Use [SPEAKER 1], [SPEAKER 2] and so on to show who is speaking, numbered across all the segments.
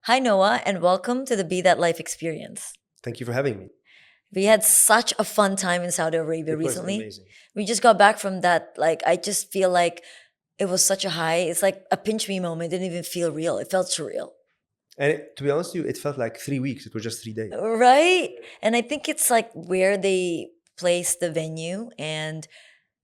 [SPEAKER 1] Hi, Noah, and welcome to the Be That Life experience.
[SPEAKER 2] Thank you for having me.
[SPEAKER 1] We had such a fun time in Saudi Arabia
[SPEAKER 2] It was
[SPEAKER 1] recently.
[SPEAKER 2] amazing.
[SPEAKER 1] We just got back from that. Like, I just feel like it was such a high. It's like a pinch me moment. It didn't even feel real. It felt surreal.
[SPEAKER 2] And to be honest with you, it felt like 3 weeks. It was just 3 days.
[SPEAKER 1] Right? And I think it's like where they placed the venue, and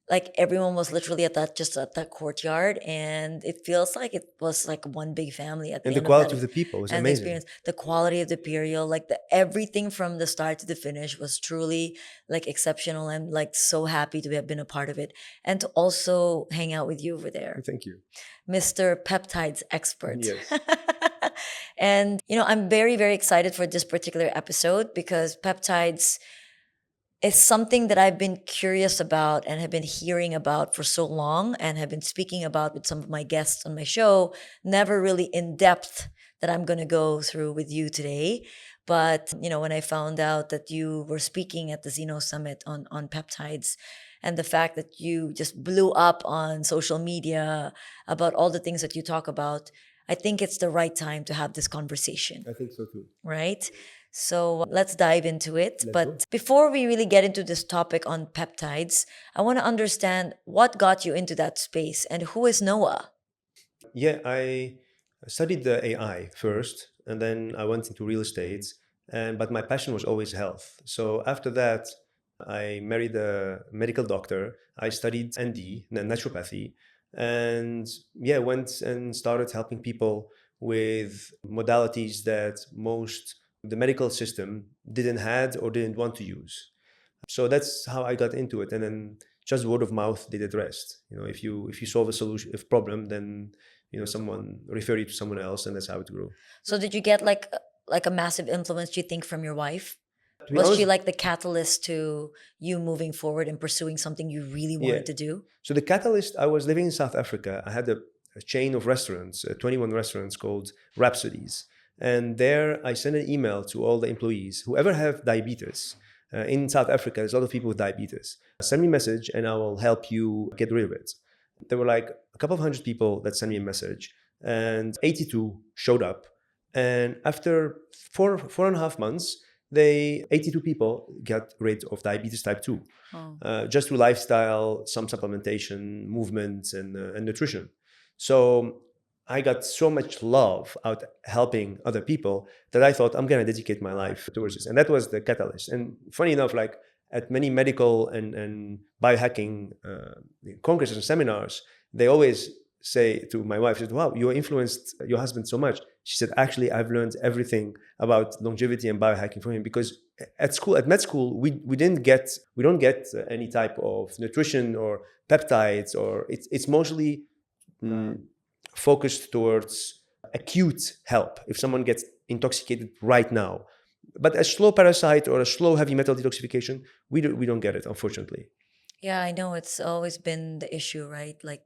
[SPEAKER 1] like everyone was literally at that courtyard, and it feels like it was like one big family at the
[SPEAKER 2] And the
[SPEAKER 1] end of that.
[SPEAKER 2] quality of the people was
[SPEAKER 1] And the
[SPEAKER 2] amazing.
[SPEAKER 1] experience, the quality of the burial, like the everything from the start to the finish was truly like exceptional. I'm like so happy to have been a part of it and to also hang out with you over there,
[SPEAKER 2] Thank you.
[SPEAKER 1] Mr. Peptides expert.
[SPEAKER 2] Yes.
[SPEAKER 1] And I'm very, very excited for this particular episode because peptides is something that I've been curious about and have been hearing about for so long and have been speaking about with some of my guests on my show, never really in depth that I'm going to go through with you today. But, when I found out that you were speaking at the Xeno Summit on peptides and the fact that you just blew up on social media about all the things that you talk about, I think it's the right time to have this conversation,
[SPEAKER 2] I think so too.
[SPEAKER 1] right? So let's dive into it.
[SPEAKER 2] Let's
[SPEAKER 1] But
[SPEAKER 2] go.
[SPEAKER 1] before we really get into this topic on peptides, I want to understand what got you into that space and who is Noah?
[SPEAKER 2] Yeah, I studied the AI first, and then I went into real estate. But my passion was always health. So after that, I married a medical doctor. I studied ND, naturopathy, and yeah, went and started helping people with modalities that most the medical system didn't had or didn't want to use. So that's how I got into it, and then just word of mouth did the rest. If you solve a solution, if problem, then someone refer you to someone else, and that's how it grew.
[SPEAKER 1] So did you get like a massive influence, do you think, from your wife?
[SPEAKER 2] To be
[SPEAKER 1] Was she
[SPEAKER 2] honest,
[SPEAKER 1] like the catalyst to you moving forward and pursuing something you really
[SPEAKER 2] yeah.
[SPEAKER 1] wanted to do?
[SPEAKER 2] So the catalyst, I was living in South Africa. I had a chain of restaurants, 21 restaurants called Rhapsodies. And there I sent an email to all the employees, whoever have diabetes. In South Africa, there's a lot of people with diabetes. Send me a message and I will help you get rid of it. There were like a couple of hundred people that sent me a message, and 82 showed up. And after 4.5 months, 82 people got rid of diabetes type 2.
[SPEAKER 1] Oh.
[SPEAKER 2] Just through lifestyle, some supplementation, movement, and nutrition. So I got so much love out helping other people that I thought I'm going to dedicate my life towards this. And that was the catalyst. And funny enough, like at many medical and biohacking congresses and seminars, they always say to my wife, she said, wow, you influenced your husband so much. She said, actually, I've learned everything about longevity and biohacking from him, because at med school, we don't get any type of nutrition or peptides, or it's mostly focused towards acute help if someone gets intoxicated right now. But a slow parasite or a slow heavy metal detoxification, we don't get it, unfortunately.
[SPEAKER 1] Yeah, I know it's always been the issue, right? Like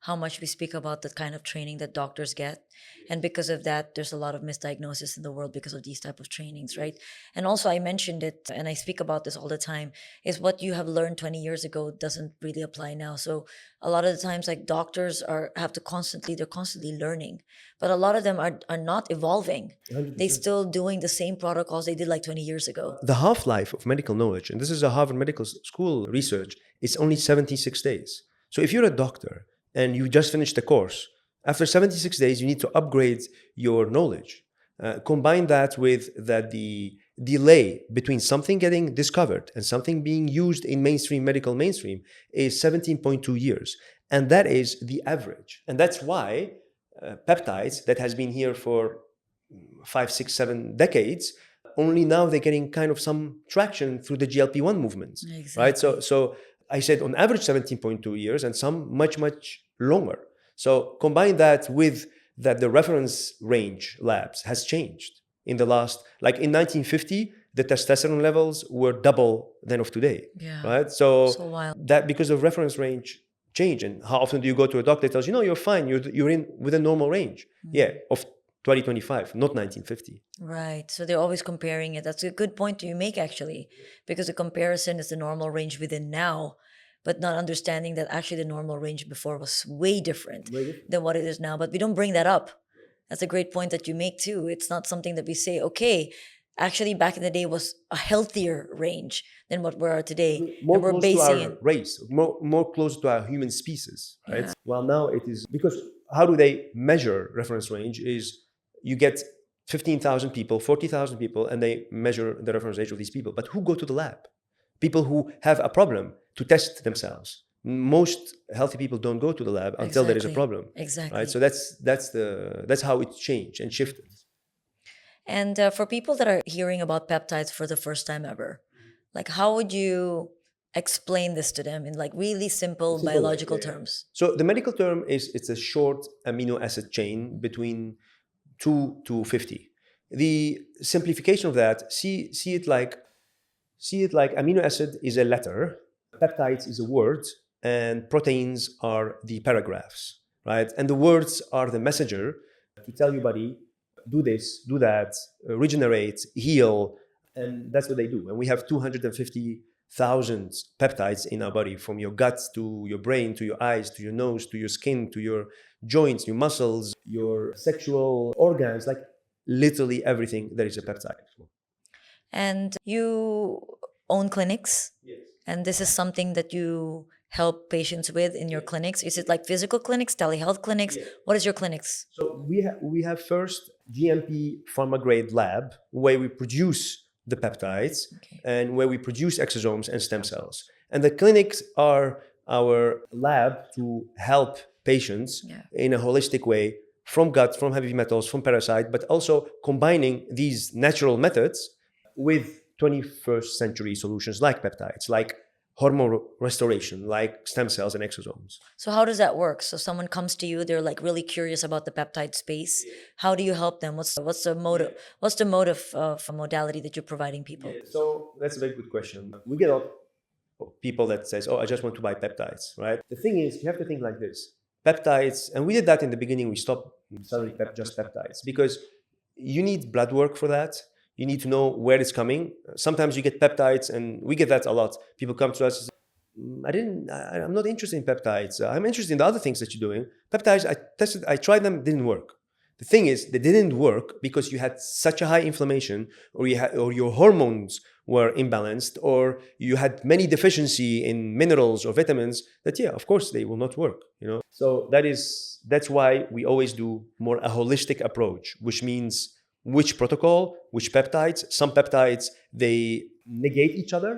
[SPEAKER 1] how much we speak about the kind of training that doctors get. And because of that, there's a lot of misdiagnosis in the world because of these type of trainings, right? And also I mentioned it and I speak about this all the time, is what you have learned 20 years ago doesn't really apply now. So a lot of the times like doctors they're constantly learning. But a lot of them are not evolving. They
[SPEAKER 2] 100%.
[SPEAKER 1] still doing the same protocols they did like 20 years ago.
[SPEAKER 2] The half-life of medical knowledge, and this is a Harvard Medical School research, is only 76 days. So if you're a doctor and you just finished the course, after 76 days, you need to upgrade your knowledge. Combine that with the delay between something getting discovered and something being used in medical mainstream is 17.2 years. And that is the average. And that's why peptides that has been here for 5, 6, 7 decades, only now they're getting kind of some traction through the GLP-1 movements, right?
[SPEAKER 1] Exactly.
[SPEAKER 2] So I said on average 17.2 years, and some much, much longer. So combine that with that the reference range labs has changed in the last, like in 1950, the testosterone levels were double than of today,
[SPEAKER 1] Yeah.
[SPEAKER 2] right? So
[SPEAKER 1] wild.
[SPEAKER 2] that because of reference range change. And how often do you go to a doctor that tells you, no, you're fine, you're in within normal range? Yeah, of 2025, not 1950.
[SPEAKER 1] Right. So they're always comparing it. That's a good point you make, actually, because the comparison is the normal range within now, but not understanding that actually the normal range before was way different than what it is now. But we don't bring that up. That's a great point that you make too. It's not something that we say, okay, actually back in the day was a healthier range than what we are today.
[SPEAKER 2] More
[SPEAKER 1] And we're
[SPEAKER 2] close to
[SPEAKER 1] basing
[SPEAKER 2] our
[SPEAKER 1] it.
[SPEAKER 2] race, more close to our human species, right?
[SPEAKER 1] Yeah.
[SPEAKER 2] Well, now it is because how do they measure reference range? Is you get 15,000 people, 40,000 people, and they measure the reference range of these people. But who go to the lab? People who have a problem to test themselves. Most healthy people don't go to the lab until there is a
[SPEAKER 1] Exactly.
[SPEAKER 2] problem,
[SPEAKER 1] Exactly.
[SPEAKER 2] right? So that's how it changed and shifted.
[SPEAKER 1] And for people that are hearing about peptides for the first time ever, like how would you explain this to them in like really simple
[SPEAKER 2] Simple way,
[SPEAKER 1] biological
[SPEAKER 2] yeah.
[SPEAKER 1] terms?
[SPEAKER 2] So the medical term is it's a short amino acid chain between 2 to 50. The simplification of that, see it like amino acid is a letter, peptides is a word, and proteins are the paragraphs, right? And the words are the messenger to tell your body, do this, do that, regenerate, heal, and that's what they do. And we have 250,000 peptides in our body, from your gut to your brain, to your eyes, to your nose, to your skin, to your joints, your muscles, your sexual organs, like literally everything there is a peptide.
[SPEAKER 1] And you own clinics,
[SPEAKER 2] Yes.
[SPEAKER 1] and this is something that you help patients with in your clinics. Is it like physical clinics, telehealth clinics?
[SPEAKER 2] Yeah.
[SPEAKER 1] What is your clinics?
[SPEAKER 2] So we have first GMP pharma grade lab where we produce the peptides
[SPEAKER 1] Okay.
[SPEAKER 2] and where we produce exosomes and stem cells. And the clinics are our lab to help patients
[SPEAKER 1] Yeah.
[SPEAKER 2] in a holistic way, from gut, from heavy metals, from parasite, but also combining these natural methods with 21st century solutions like peptides, like hormone restoration, like stem cells and exosomes.
[SPEAKER 1] So how does that work? So someone comes to you, they're like really curious about the peptide space. How do you help them? What's the motive? What's the motive of a modality that you're providing people?
[SPEAKER 2] So that's a very good question. We get a lot of people that says, "Oh, I just want to buy peptides," right? The thing is, you have to think like this: peptides, and we did that in the beginning. We stopped selling just peptides because you need blood work for that. You need to know where it's coming. Sometimes you get peptides, and we get that a lot. People come to us and say, I'm not interested in peptides. I'm interested in the other things that you're doing. Peptides, I tested, I tried them, didn't work. The thing is, they didn't work because you had such a high inflammation, or or your hormones were imbalanced, or you had many deficiency in minerals or vitamins. That yeah, of course they will not work. So that's why we always do more a holistic approach, which means which protocol, which peptides. Some peptides they negate each other.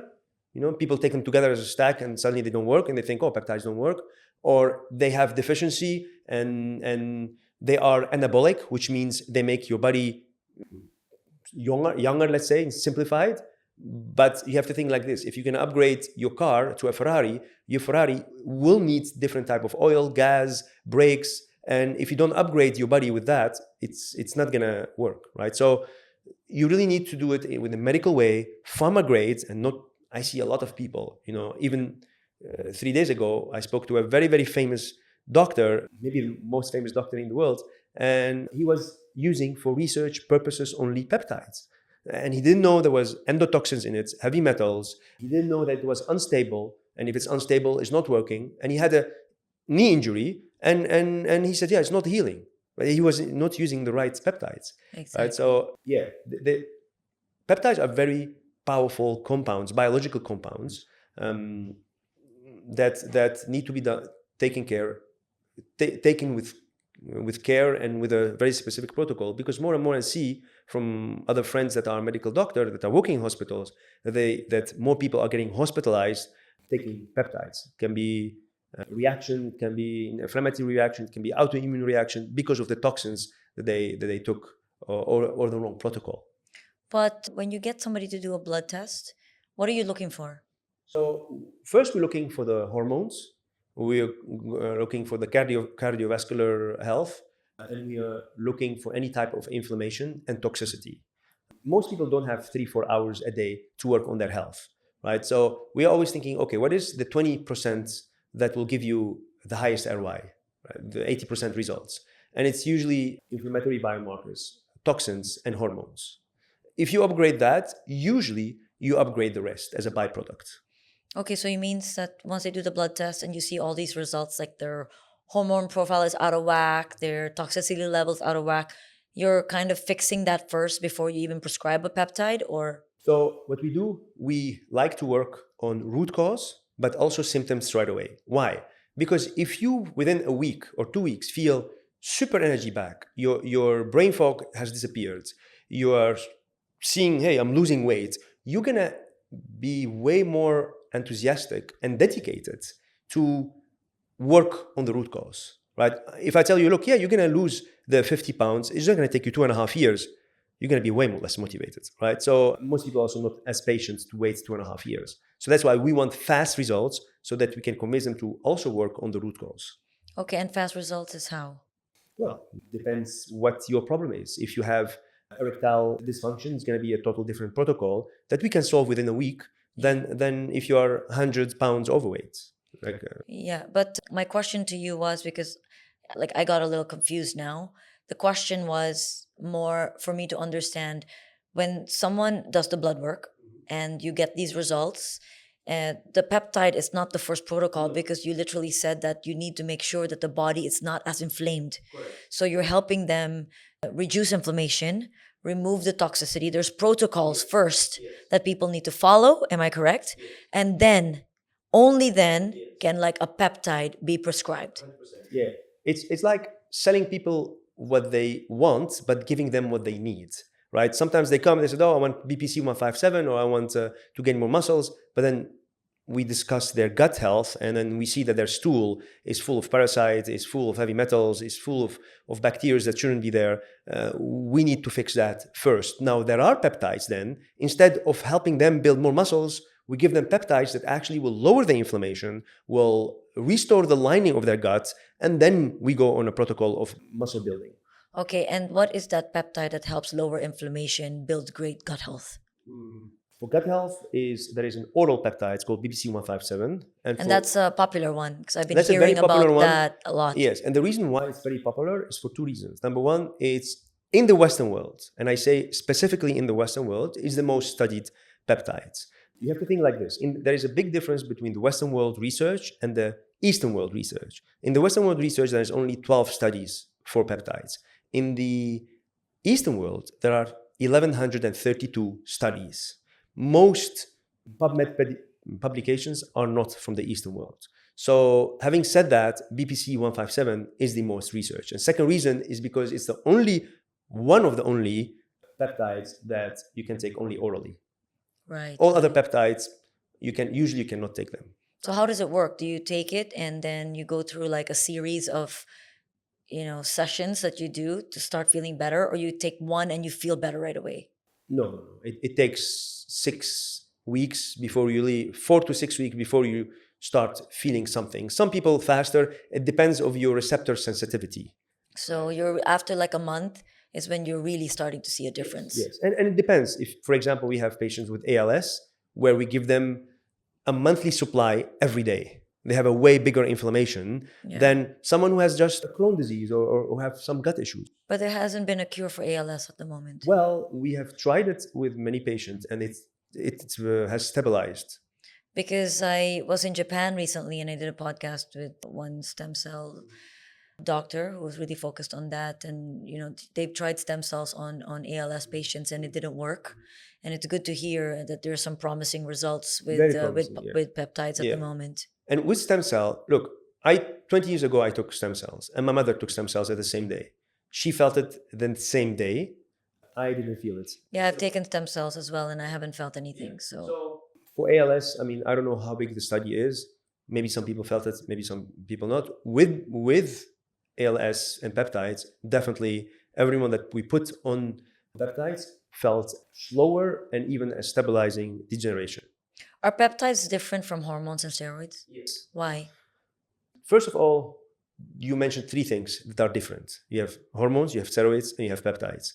[SPEAKER 2] People take them together as a stack and suddenly they don't work, and they think, oh, peptides don't work, or they have deficiency and they are anabolic, which means they make your body younger, let's say, simplified. But you have to think like this: if you're going to upgrade your car to a Ferrari, your Ferrari will need different type of oil, gas, brakes, and if you don't upgrade your body with that, it's not going to work, right? So you really need to do it with a medical way, pharma grades, and not. I see a lot of people, even 3 days ago, I spoke to a very, very famous doctor, maybe the most famous doctor in the world, and he was using for research purposes only peptides. And he didn't know there was endotoxins in it, heavy metals. He didn't know that it was unstable, and if it's unstable, it's not working. And he had a knee injury, and he said, yeah, it's not healing. But he was not using the right peptides.
[SPEAKER 1] Exactly.
[SPEAKER 2] Right? So yeah, the peptides are very powerful compounds, biological compounds, that need to be taken with care and with a very specific protocol. Because more and more I see from other friends that are medical doctors that are working in hospitals that more people are getting hospitalized taking peptides. It can be a reaction, it can be an inflammatory reaction, it can be autoimmune reaction because of the toxins that they took or the wrong protocol.
[SPEAKER 1] But when you get somebody to do a blood test, what are you looking for?
[SPEAKER 2] So first we're looking for the hormones. We're looking for the cardiovascular health, and we are looking for any type of inflammation and toxicity. Most people don't have 3-4 hours a day to work on their health, right? So we are always thinking, okay, what is the 20% that will give you the highest ROI, right? The 80% results? And it's usually inflammatory biomarkers, toxins, and hormones. If you upgrade that, usually you upgrade the rest as a byproduct.
[SPEAKER 1] Okay, so it means that once they do the blood test and you see all these results, like their hormone profile is out of whack, their toxicity levels out of whack, you're kind of fixing that first before you even prescribe a peptide, or?
[SPEAKER 2] So what we do, we like to work on root cause, but also symptoms right away. Why? Because if you, within a week or 2 weeks, feel super energy back, your brain fog has disappeared, you are seeing, hey, I'm losing weight, you're gonna be way more enthusiastic and dedicated to work on the root cause, right? If I tell you, look, yeah, you're gonna lose the 50 pounds, it's not gonna take you 2.5 years, you're going to be way more less motivated, right? So most people also not as patient to wait 2.5 years. So that's why we want fast results so that we can convince them to also work on the root cause.
[SPEAKER 1] Okay, and fast results is how?
[SPEAKER 2] Well, depends what your problem is. If you have erectile dysfunction, it's going to be a total different protocol that we can solve within a week than if you are 100 pounds overweight.
[SPEAKER 1] Yeah, but my question to you was, because like I got a little confused now. The question was more for me to understand, when someone does the blood work and you get these results, the peptide is not the first protocol, because you literally said that you need to make sure that the body is not as inflamed.
[SPEAKER 2] Correct.
[SPEAKER 1] So you're helping them reduce inflammation, remove the toxicity. There's protocols first that people need to follow. Am I correct? And then, only then, can like a peptide be prescribed.
[SPEAKER 2] 100%. Yeah, it's like selling people what they want, but giving them what they need, right? Sometimes they come and they say, oh, I want BPC 157, or I want to gain more muscles, but then we discuss their gut health, and then we see that their stool is full of parasites, is full of heavy metals, is full of bacteria that shouldn't be there. We need to fix that first. Now, there are peptides then. Instead of helping them build more muscles, we give them peptides that actually will lower the inflammation, will restore the lining of their gut, and then we go on a protocol of muscle building.
[SPEAKER 1] Okay, and what is that peptide that helps lower inflammation, build great gut health?
[SPEAKER 2] For gut health, there is an oral peptide, it's called BBC 157.
[SPEAKER 1] And that's a popular one, because I've been
[SPEAKER 2] That's a very
[SPEAKER 1] hearing about
[SPEAKER 2] popular one.
[SPEAKER 1] that a lot.
[SPEAKER 2] Yes, and the reason why it's very popular is for two reasons. Number one, it's in the Western world, and I say specifically in the Western world, is the most studied peptides. You have to think like this. There is a big difference between the Western world research and the Eastern world research. In the Western world research, there is only 12 studies for peptides. In the Eastern world, there are 1,132 studies. Most PubMed publications are not from the Eastern world. So having said that, BPC 157 is the most researched. And second reason is because it's one of the only peptides that you can take only orally.
[SPEAKER 1] Right.
[SPEAKER 2] All other peptides, you cannot take them.
[SPEAKER 1] So how does it work? Do you take it and then you go through like a series of, sessions that you do to start feeling better, or you take one and you feel better right away?
[SPEAKER 2] No. It takes 6 weeks before you leave, 4 to 6 weeks before you start feeling something. Some people faster. It depends of your receptor sensitivity.
[SPEAKER 1] So you're after like a month is when you're really starting to see a difference.
[SPEAKER 2] Yes, and it depends. If, for example, we have patients with ALS where we give them a monthly supply every day. They have a way bigger inflammation than someone who has just a Crohn's disease or have some gut issues.
[SPEAKER 1] But there hasn't been a cure for ALS at the moment.
[SPEAKER 2] Well, we have tried it with many patients, and it has stabilized.
[SPEAKER 1] Because I was in Japan recently and I did a podcast with one stem cell doctor who was really focused on that, and they've tried stem cells on ALS patients and it didn't work. And it's good to hear that there's some promising results with peptides at the moment.
[SPEAKER 2] And with stem cell, look, 20 years ago I took stem cells, and my mother took stem cells at the same day. She felt it the same day. I didn't feel it.
[SPEAKER 1] Yeah, I've taken stem cells as well, and I haven't felt anything. So
[SPEAKER 2] for ALS, I don't know how big the study is. Maybe some people felt it, maybe some people not. With ALS and peptides, definitely everyone that we put on peptides felt slower and even a stabilizing degeneration.
[SPEAKER 1] Are peptides different from hormones and steroids?
[SPEAKER 2] Yes.
[SPEAKER 1] Why?
[SPEAKER 2] First of all, you mentioned 3 things that are different. You have hormones, you have steroids, and you have peptides.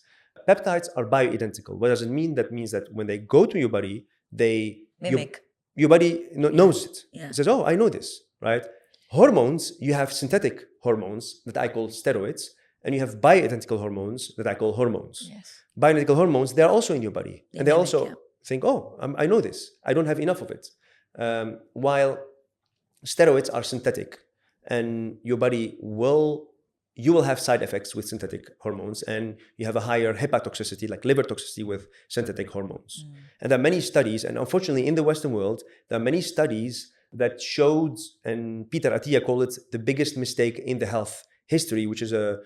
[SPEAKER 2] Peptides are bioidentical. What does it mean? That means that when they go to your body, they
[SPEAKER 1] mimic.
[SPEAKER 2] Your body knows it.
[SPEAKER 1] Yeah.
[SPEAKER 2] It says, oh, I know this, right? Hormones, you have synthetic hormones that I call steroids, and you have bioidentical hormones that I call hormones.
[SPEAKER 1] Yes.
[SPEAKER 2] Bioidentical hormones, they're also in your body. And they
[SPEAKER 1] mimic,
[SPEAKER 2] also think, oh, I know this. I don't have enough of it. While steroids are synthetic, and your body will you will have side effects with synthetic hormones, and you have a higher hepatotoxicity, like liver toxicity with synthetic hormones. And there are many studies, and unfortunately in the Western world, there are many studies that showed, and Peter Attia called it the biggest mistake in the health history, which is a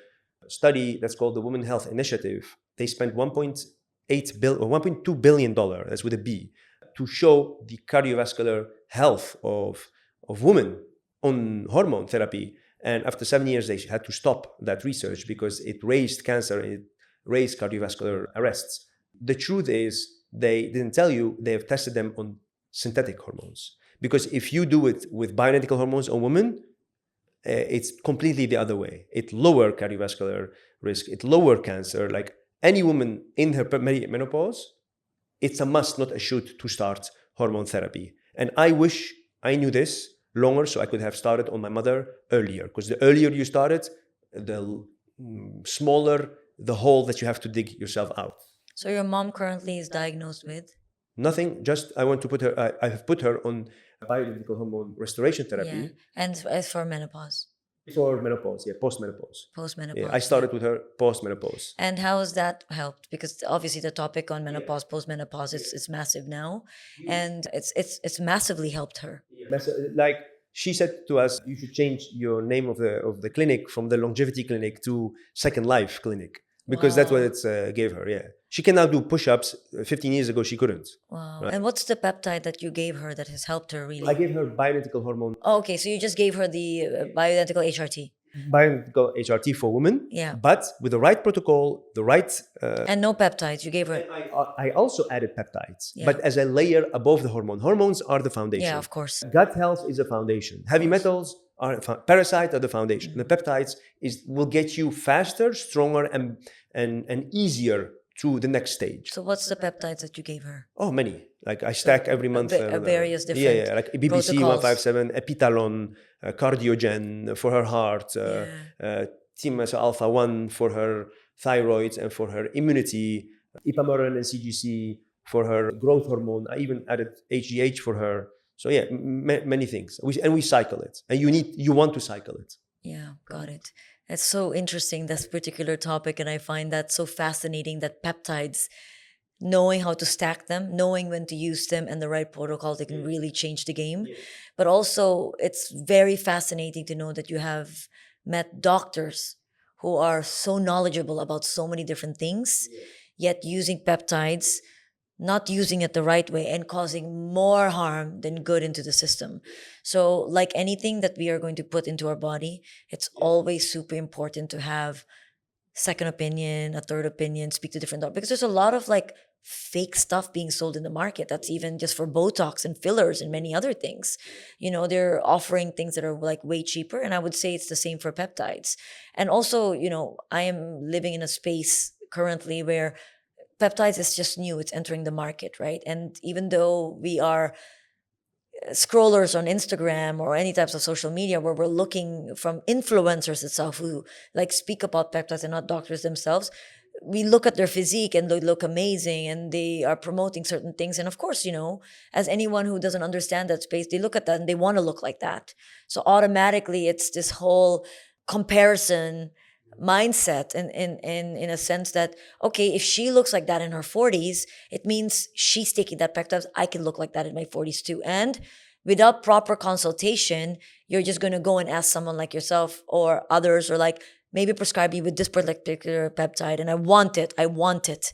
[SPEAKER 2] study that's called the Women Health Initiative. They spent $1.2 billion, that's with a B, to show the cardiovascular health of women on hormone therapy. And after 7 years, they had to stop that research because it raised cancer, it raised cardiovascular arrests. The truth is, they didn't tell you they have tested them on synthetic hormones. Because if you do it with bioidentical hormones on women, it's completely the other way. It lower cardiovascular risk, it lower cancer. Like any woman in her menopause, it's a must, not a should, to start hormone therapy. And I wish I knew this longer so I could have started on my mother earlier. Because the earlier you started, the smaller the hole that you have to dig yourself out.
[SPEAKER 1] So your mom currently is diagnosed with?
[SPEAKER 2] Nothing, just I want to put her, I have put her on bioidentical hormone restoration therapy.
[SPEAKER 1] Yeah. And as for menopause?
[SPEAKER 2] For menopause, post-menopause.
[SPEAKER 1] Post-menopause.
[SPEAKER 2] Yeah, I started with her post-menopause.
[SPEAKER 1] And how has that helped? Because obviously the topic on menopause, post-menopause, it's massive now. And it's massively helped her.
[SPEAKER 2] Like she said to us, you should change your name of the clinic from the longevity clinic to Second Life Clinic. Because that's what it gave her, yeah. She can now do push-ups. 15 years ago, she couldn't.
[SPEAKER 1] Wow.
[SPEAKER 2] Right.
[SPEAKER 1] And what's the peptide that you gave her that has helped her really?
[SPEAKER 2] I gave her bioidentical hormone.
[SPEAKER 1] Oh, okay. So you just gave her the bioidentical HRT.
[SPEAKER 2] Bioidentical HRT for women.
[SPEAKER 1] Yeah.
[SPEAKER 2] But with the right protocol, the right...
[SPEAKER 1] and no peptides. You gave her...
[SPEAKER 2] I also added peptides,
[SPEAKER 1] Yeah.
[SPEAKER 2] but as a layer above the hormone. Hormones are the foundation.
[SPEAKER 1] Yeah, of course.
[SPEAKER 2] Gut health is a foundation. Heavy metals are parasites are the foundation. The peptides will get you faster, stronger, and easier to the next stage.
[SPEAKER 1] So what's the peptides that you gave her?
[SPEAKER 2] Oh, many. Like I stack every month.
[SPEAKER 1] Various different
[SPEAKER 2] like BBC
[SPEAKER 1] protocols.
[SPEAKER 2] 157, Epitalon, Cardiogen for her heart, TMS Alpha 1 for her thyroids and for her immunity, Ipamorelin and CGC for her growth hormone. I even added HGH for her. So yeah, many things. We cycle it. And you want to cycle it.
[SPEAKER 1] Yeah, got it. It's so interesting, this particular topic, and I find that so fascinating that peptides, knowing how to stack them, knowing when to use them and the right protocol, they can really change the game. But also, it's very fascinating to know that you have met doctors who are so knowledgeable about so many different things, yet using peptides, not using it the right way and causing more harm than good into the system. So like anything that we are going to put into our body, it's always super important to have second opinion, a third opinion, speak to different doctors, because there's a lot of like fake stuff being sold in the market. That's even just for Botox and fillers and many other things. You know, they're offering things that are like way cheaper. And I would say it's the same for peptides. And also, you know, I am living in a space currently where peptides is just new. It's entering the market, right? And even though we are scrollers on Instagram or any types of social media where we're looking from influencers itself who like speak about peptides and not doctors themselves, we look at their physique and they look amazing and they are promoting certain things. And of course, you know, as anyone who doesn't understand that space, they look at that and they want to look like that. So automatically it's this whole comparison mindset in a sense that, okay, if she looks like that in her 40s, it means she's taking that peptides. I can look like that in my 40s too. And without proper consultation, you're just going to go and ask someone like yourself or others, or like maybe prescribe you with this particular peptide, and I want it,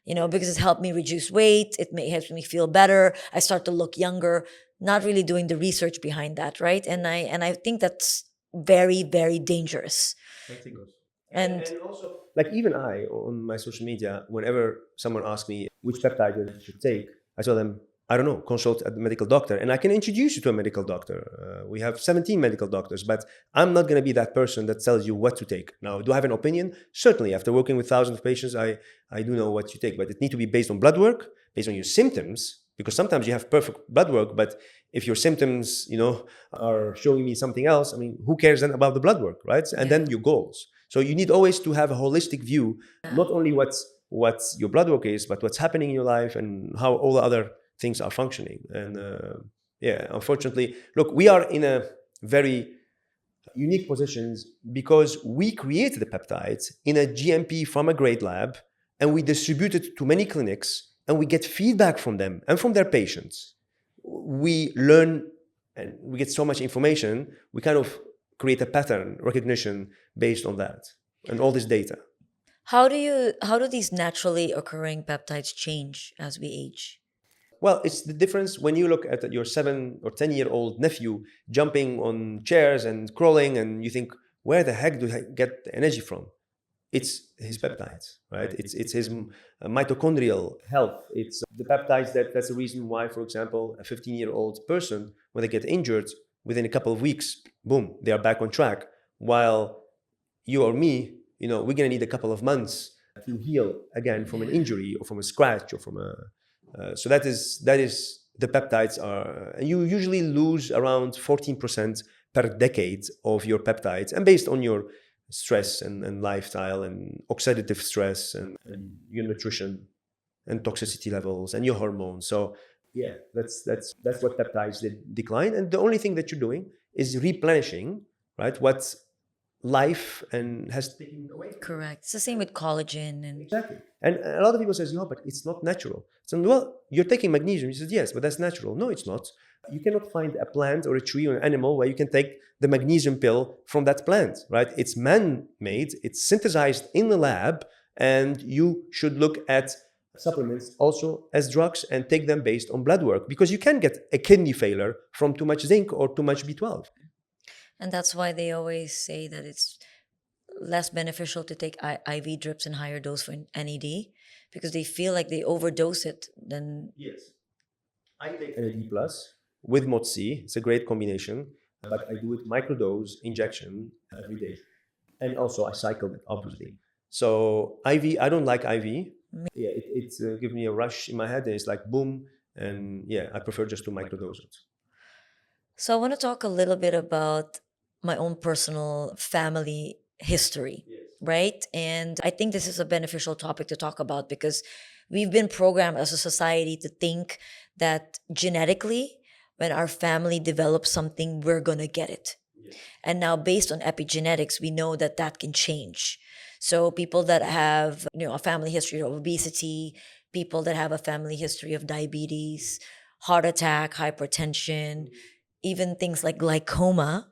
[SPEAKER 1] you know, because it's helped me reduce weight. It helps me feel better. I start to look younger, not really doing the research behind that, right? And I think that's very, very dangerous. And
[SPEAKER 2] also, like even I, on my social media, whenever someone asks me which peptide I should take, I tell them, I don't know, consult a medical doctor. And I can introduce you to a medical doctor. We have 17 medical doctors, but I'm not going to be that person that tells you what to take. Now, do I have an opinion? Certainly. After working with thousands of patients, I do know what you take, but it needs to be based on blood work, based on your symptoms, because sometimes you have perfect blood work, but if your symptoms, you know, are showing me something else, I mean, who cares then about the blood work, right? And then your goals. So you need always to have a holistic view, not only what's your blood work is, but what's happening in your life and how all the other things are functioning. And unfortunately, look, we are in a very unique positions because we created the peptides in a GMP from a grade lab, and we distribute it to many clinics, and we get feedback from them and from their patients. We learn and we get so much information, we kind of create a pattern recognition based on that and all this data.
[SPEAKER 1] How do these naturally occurring peptides change as we age?
[SPEAKER 2] Well, it's the difference when you look at your 7 or 10-year-old nephew jumping on chairs and crawling, and you think, where the heck do I get the energy from? It's his peptides, right? It's his mitochondrial health. It's the peptides that's the reason why, for example, a 15-year-old person, when they get injured, within a couple of weeks, boom, they are back on track. While you or me, we're gonna need a couple of months to heal again from an injury or from a scratch or from a. So that is the peptides are. You usually lose around 14% per decade of your peptides, and based on your stress and lifestyle and oxidative stress and your nutrition and toxicity levels and your hormones. So yeah, that's what peptides decline. And the only thing that you're doing is replenishing, right, what life and has taken away.
[SPEAKER 1] Correct. It's the same with collagen and
[SPEAKER 2] Exactly. And a lot of people says, no, but it's not natural. So, well, you're taking magnesium. You said, yes, but that's natural. No, it's not. You cannot find a plant or a tree or an animal where you can take the magnesium pill from that plant, right? It's man-made, it's synthesized in the lab, and you should look at supplements also as drugs and take them based on blood work, because you can get a kidney failure from too much zinc or too much B12.
[SPEAKER 1] and that's why they always say that it's less beneficial to take IV drips in higher dose for NED because they feel like they overdose it. Then
[SPEAKER 2] Yes. I take NAD plus with MOTS-c. It's a great combination, but I do it microdose injection every day. And also I cycle it, obviously. So IV, I don't like IV. Yeah, it gives me a rush in my head and it's like boom. And yeah, I prefer just to microdose it.
[SPEAKER 1] So I want to talk a little bit about my own personal family history, right? And I think this is a beneficial topic to talk about because we've been programmed as a society to think that genetically, when our family develops something, we're going to get it. And now based on epigenetics, we know that that can change. So people that have, a family history of obesity, people that have a family history of diabetes, heart attack, hypertension, even things like glaucoma,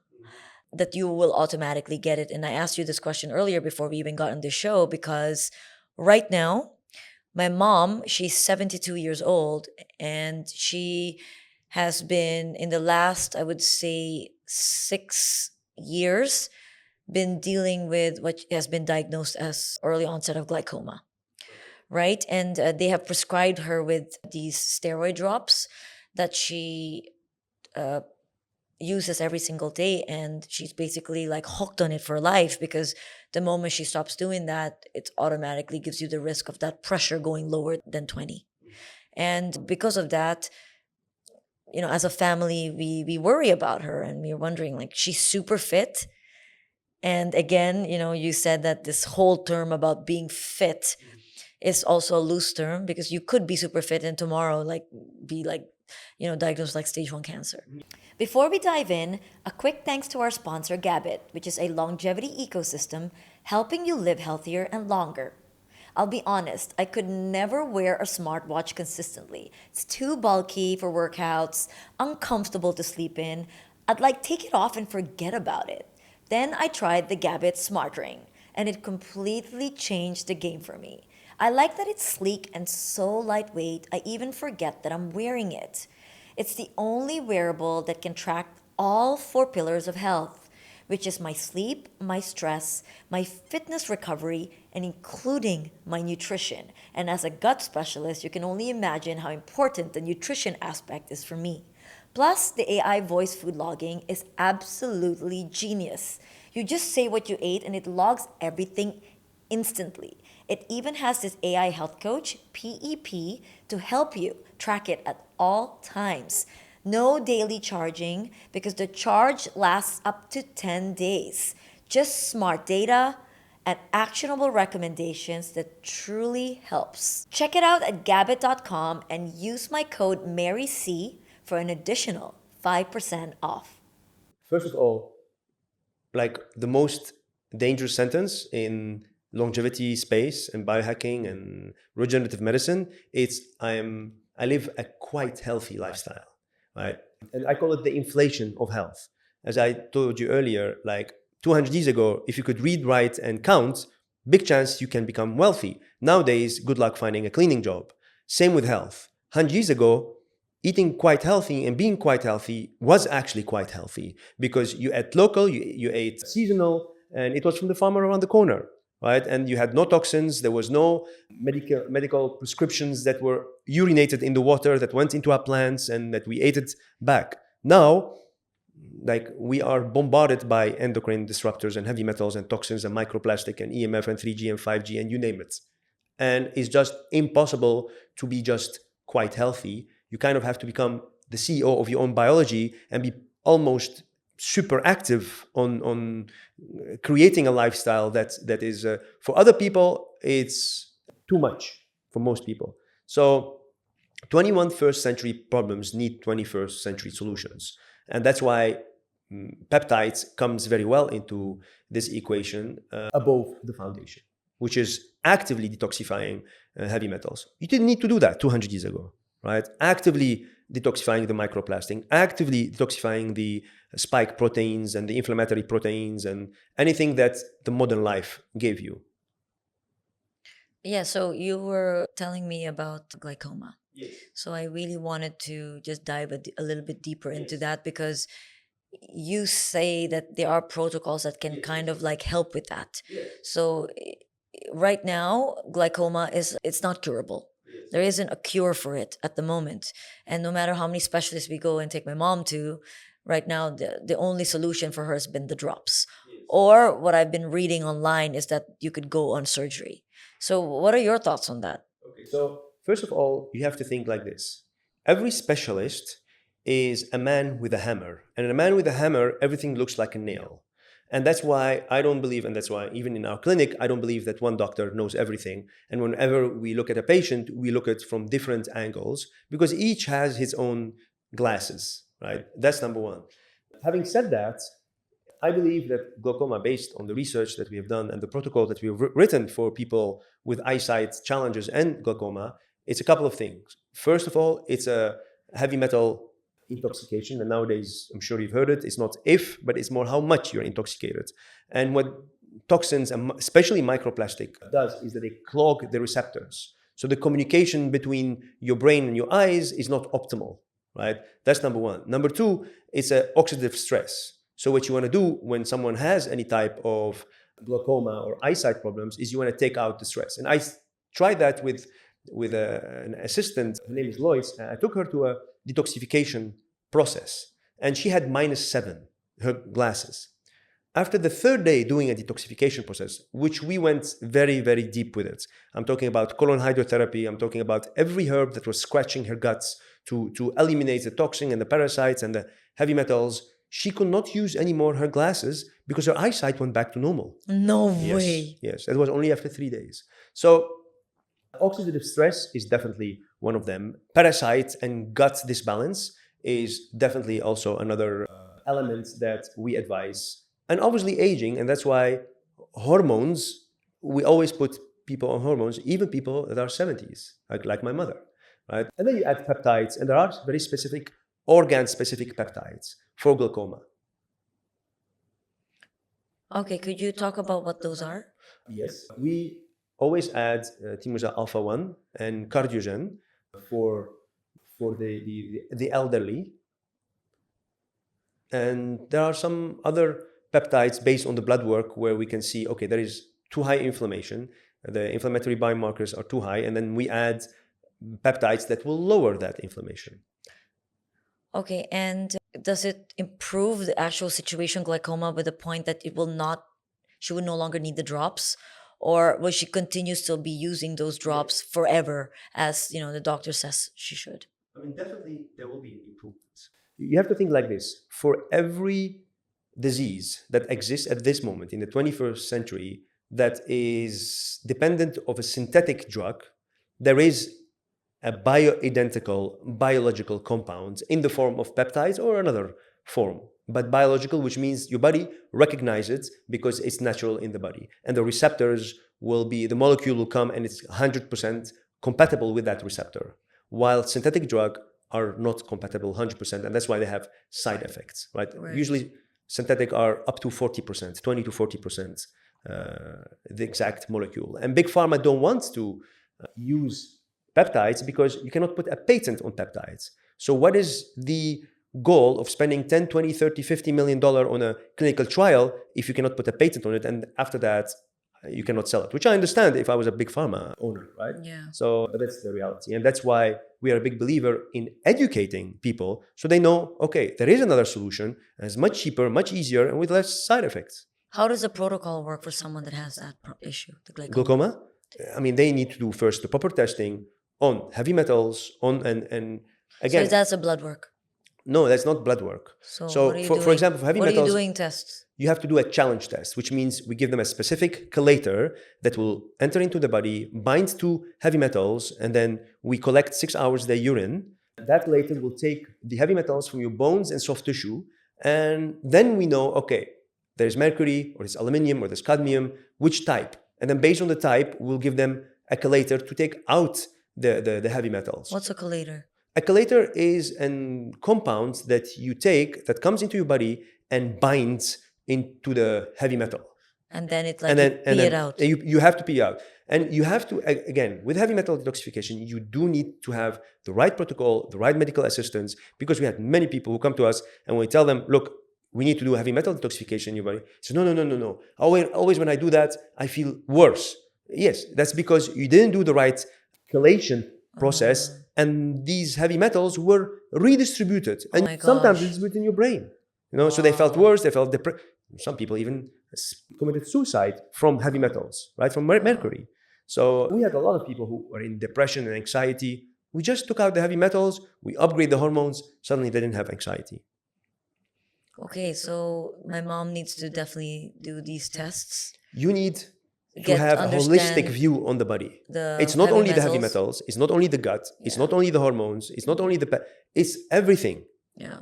[SPEAKER 1] that you will automatically get it. And I asked you this question earlier before we even got on the show because right now, my mom, she's 72 years old, and she has been in the last, I would say, 6 years, been dealing with what has been diagnosed as early onset of glaucoma, right? And they have prescribed her with these steroid drops that she uses every single day, and she's basically like hooked on it for life because the moment she stops doing that, it automatically gives you the risk of that pressure going lower than 20. And because of that, as a family, we worry about her and we're wondering, like, she's super fit. And again, you said that this whole term about being fit is also a loose term because you could be super fit and tomorrow be diagnosed like stage 1 cancer. Before we dive in, a quick thanks to our sponsor, Gabbit, which is a longevity ecosystem helping you live healthier and longer. I'll be honest, I could never wear a smartwatch consistently. It's too bulky for workouts, uncomfortable to sleep in. I'd take it off and forget about it. Then I tried the Gabbit Smart Ring, and it completely changed the game for me. I like that it's sleek and so lightweight, I even forget that I'm wearing it. It's the only wearable that can track all 4 pillars of health, which is my sleep, my stress, my fitness recovery, and including my nutrition. And as a gut specialist, you can only imagine how important the nutrition aspect is for me. Plus, the AI voice food logging is absolutely genius. You just say what you ate and it logs everything instantly. It even has this AI health coach, PEP, to help you track it at all times. No daily charging because the charge lasts up to 10 days. Just smart data and actionable recommendations that truly helps. Check it out at gabbit.com and use my code MaryC for an additional 5% off.
[SPEAKER 2] First of all, like the most dangerous sentence in longevity space and biohacking and regenerative medicine. It's I live a quite healthy lifestyle, right? And I call it the inflation of health. As I told you earlier, like 200 years ago, if you could read, write, and count, big chance you can become wealthy. Nowadays, good luck finding a cleaning job. Same with health. 100 years ago, eating quite healthy and being quite healthy was actually quite healthy because you ate local, you ate seasonal, and it was from the farmer around the corner, right? And you had no toxins. There was no medical prescriptions that were urinated in the water that went into our plants and that we ate it back. Now, like we are bombarded by endocrine disruptors and heavy metals and toxins and microplastic and EMF and 3G and 5G and you name it. And it's just impossible to be just quite healthy. You kind of have to become the CEO of your own biology and be almost super active on creating a lifestyle that is for other people it's too much for most people. So 21st century problems need 21st century solutions, and that's why peptides comes very well into this equation above the foundation, which is actively detoxifying heavy metals. You didn't need to do that 200 years ago, right? Actively detoxifying the microplastic, actively detoxifying the spike proteins and the inflammatory proteins and anything that the modern life gave you.
[SPEAKER 1] Yeah, so you were telling me about glaucoma.
[SPEAKER 2] Yes.
[SPEAKER 1] So I really wanted to just dive a little bit deeper into
[SPEAKER 2] Yes.
[SPEAKER 1] that because you say that there are protocols that can
[SPEAKER 2] Yes.
[SPEAKER 1] kind of like help with that.
[SPEAKER 2] Yes.
[SPEAKER 1] So right now, glaucoma it's not curable.
[SPEAKER 2] Yes.
[SPEAKER 1] There isn't a cure for it at the moment. And no matter how many specialists we go and take my mom to, right now the only solution for her has been the drops.
[SPEAKER 2] Yes.
[SPEAKER 1] Or what I've been reading online is that you could go on surgery. So what are your thoughts on that?
[SPEAKER 2] Okay, so first of all, you have to think like this. Every specialist is a man with a hammer. And in a man with a hammer, everything looks like a nail. And that's why I don't believe, and that's why even in our clinic, I don't believe that one doctor knows everything. And whenever we look at a patient, we look at it from different angles because each has his own glasses, right? That's number one. Having said that, I believe that glaucoma, based on the research that we have done and the protocol that we have written for people with eyesight challenges and glaucoma, it's a couple of things. First of all, it's a heavy metal intoxication. And nowadays, I'm sure you've heard it, it's not if, but it's more how much you're intoxicated. And what toxins, and especially microplastic, does is that they clog the receptors. So the communication between your brain and your eyes is not optimal, right? That's number one. Number two, it's an oxidative stress. So what you want to do when someone has any type of glaucoma or eyesight problems is you want to take out the stress. And I tried that with an assistant. Her name is Laith. I took her to a detoxification process and she had -7, her glasses. After the third day doing a detoxification process, which we went very, very deep with it. I'm talking about colon hydrotherapy. I'm talking about every herb that was scratching her guts to eliminate the toxin and the parasites and the heavy metals. She could not use anymore her glasses because her eyesight went back to normal.
[SPEAKER 1] No
[SPEAKER 2] Yes,
[SPEAKER 1] way.
[SPEAKER 2] yes. That was only after 3 days. So oxidative stress is definitely one of them. Parasites and gut disbalance is definitely also another element that we advise. And obviously aging, and that's why hormones, we always put people on hormones, even people that are 70s, like my mother, right? And then you add peptides, and there are very specific organ-specific peptides for glaucoma.
[SPEAKER 1] Okay, could you talk about what those are?
[SPEAKER 2] Yes. We always add thymosin alpha 1 and cardiogen for the elderly. And there are some other peptides based on the blood work where we can see, okay, there is too high inflammation, the inflammatory biomarkers are too high, and then we add peptides that will lower that inflammation.
[SPEAKER 1] Okay, and does it improve the actual situation glaucoma with the point that she would no longer need the drops? Or will she continue still be using those drops forever as, the doctor says she should?
[SPEAKER 2] I mean, definitely there will be improvements. You have to think like this. For every disease that exists at this moment in the 21st century that is dependent of a synthetic drug, there is a bioidentical biological compound in the form of peptides or another form, but biological, which means your body recognizes it because it's natural in the body. And the receptors will be, the molecule will come and it's 100% compatible with that receptor. While synthetic drugs are not compatible 100%, and that's why they have side effects, right? Usually synthetic are up to 40%, 20 to 40%, the exact molecule. And big pharma don't want to use peptides because you cannot put a patent on peptides. So what is the goal of spending 10, 20, 30, $50 million on a clinical trial if you cannot put a patent on it, and after that you cannot sell it, which I understand if I was a big pharma owner, right?
[SPEAKER 1] Yeah.
[SPEAKER 2] So that's the reality. And that's why we are a big believer in educating people so they know, okay, there is another solution, and it's much cheaper, much easier, and with less side effects.
[SPEAKER 1] How does the protocol work for someone that has that issue, the
[SPEAKER 2] Glaucoma? I mean, they need to do first the proper testing on heavy metals, and again.
[SPEAKER 1] So that's a blood work?
[SPEAKER 2] No, that's not blood work.
[SPEAKER 1] So
[SPEAKER 2] for example, for heavy metals,
[SPEAKER 1] what are you doing tests?
[SPEAKER 2] You have to do a challenge test, which means we give them a specific chelator that will enter into the body, bind to heavy metals, and then we collect 6 hours their urine. That chelator will take the heavy metals from your bones and soft tissue, and then we know, okay, there's mercury, or there's aluminum, or there's cadmium, which type? And then based on the type, we'll give them a chelator to take out the heavy metals.
[SPEAKER 1] What's a chelator?
[SPEAKER 2] A chelator is a compound that you take that comes into your body and binds into the heavy metal.
[SPEAKER 1] And then it pee it out.
[SPEAKER 2] You have to pee out. And you have to, again, with heavy metal detoxification, you do need to have the right protocol, the right medical assistance, because we had many people who come to us and we tell them, look, we need to do heavy metal detoxification in your body. So no. Always when I do that, I feel worse. Yes, that's because you didn't do the right chelation process, and these heavy metals were redistributed, and sometimes redistributed in your brain. So they felt worse, they felt depressed. Some people even committed suicide from heavy metals, right? From mercury. So we had a lot of people who were in depression and anxiety. We just took out the heavy metals, we upgrade the hormones, suddenly they didn't have anxiety.
[SPEAKER 1] Okay, so my mom needs to definitely do these tests.
[SPEAKER 2] You need to have a holistic view on the body. It's not only the heavy metals, it's not only the gut, it's not only the hormones, it's not only it's everything.
[SPEAKER 1] Yeah.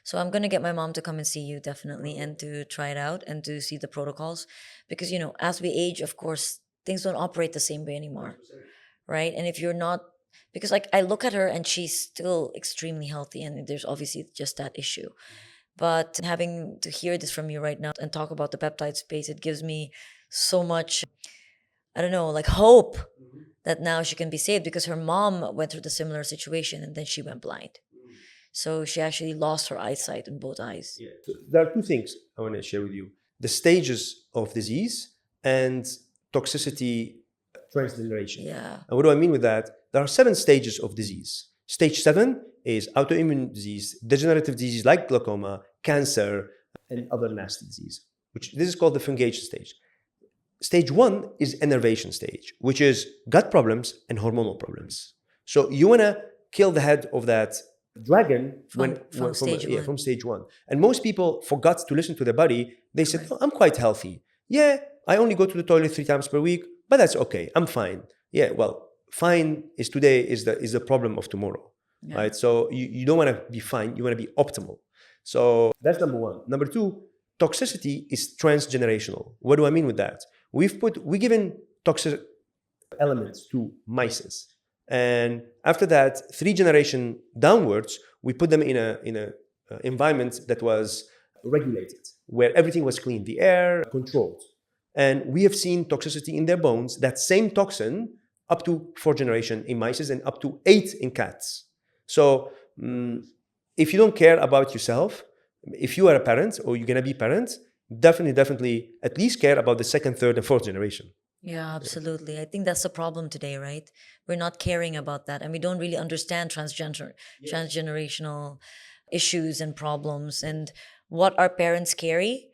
[SPEAKER 1] So I'm going to get my mom to come and see you definitely, and to try it out and to see the protocols, because, as we age, of course, things don't operate the same way anymore. 100%. Right? And if you're not, because I look at her and she's still extremely healthy, and there's obviously just that issue. But having to hear this from you right now and talk about the peptide space, it gives me so much, hope that now she can be saved, because her mom went through the similar situation and then she went blind. So she actually lost her eyesight in both eyes.
[SPEAKER 2] Yeah. So there are two things I want to share with you. The stages of disease and toxicity transgeneration.
[SPEAKER 1] Yeah.
[SPEAKER 2] And what do I mean with that? There are 7 stages of disease. Stage 7 is autoimmune disease, degenerative disease like glaucoma, cancer, and other nasty disease, this is called the fungation stage. Stage 1 is innervation stage, which is gut problems and hormonal problems. So you want to kill the head of that dragon
[SPEAKER 1] from
[SPEAKER 2] stage 1. And most people forgot to listen to their body. They said, I'm quite healthy. Yeah, I only go to the toilet 3 times per week, but that's okay. I'm fine. Yeah, well, fine is today is the problem of tomorrow, right? So you don't want to be fine. You want to be optimal. So that's number 1. Number 2, toxicity is transgenerational. What do I mean with that? We've given toxic elements to mice. And after that, 3 generations downwards, we put them in a environment that was regulated, where everything was clean, the air controlled. And we have seen toxicity in their bones, that same toxin, up to 4 generations in mice and up to 8 in cats. So if you don't care about yourself, if you are a parent or you're going to be parents, definitely at least care about the 2nd, 3rd, and 4th generation.
[SPEAKER 1] Yeah, absolutely. I think that's the problem today, right? We're not caring about that, and we don't really understand transgenerational issues and problems, and what our parents carry.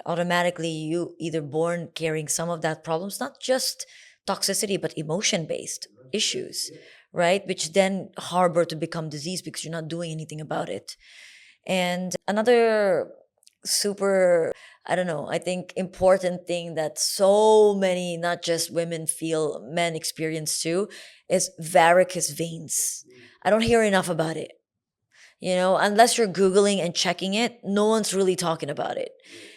[SPEAKER 1] Automatically, you either born carrying some of that problems, not just toxicity, but emotion-based issues, right? Which then harbor to become disease because you're not doing anything about it. And another super, I think important thing that so many, not just women feel, men experience too, is varicose veins. I don't hear enough about it. Unless you're Googling and checking it, no one's really talking about it.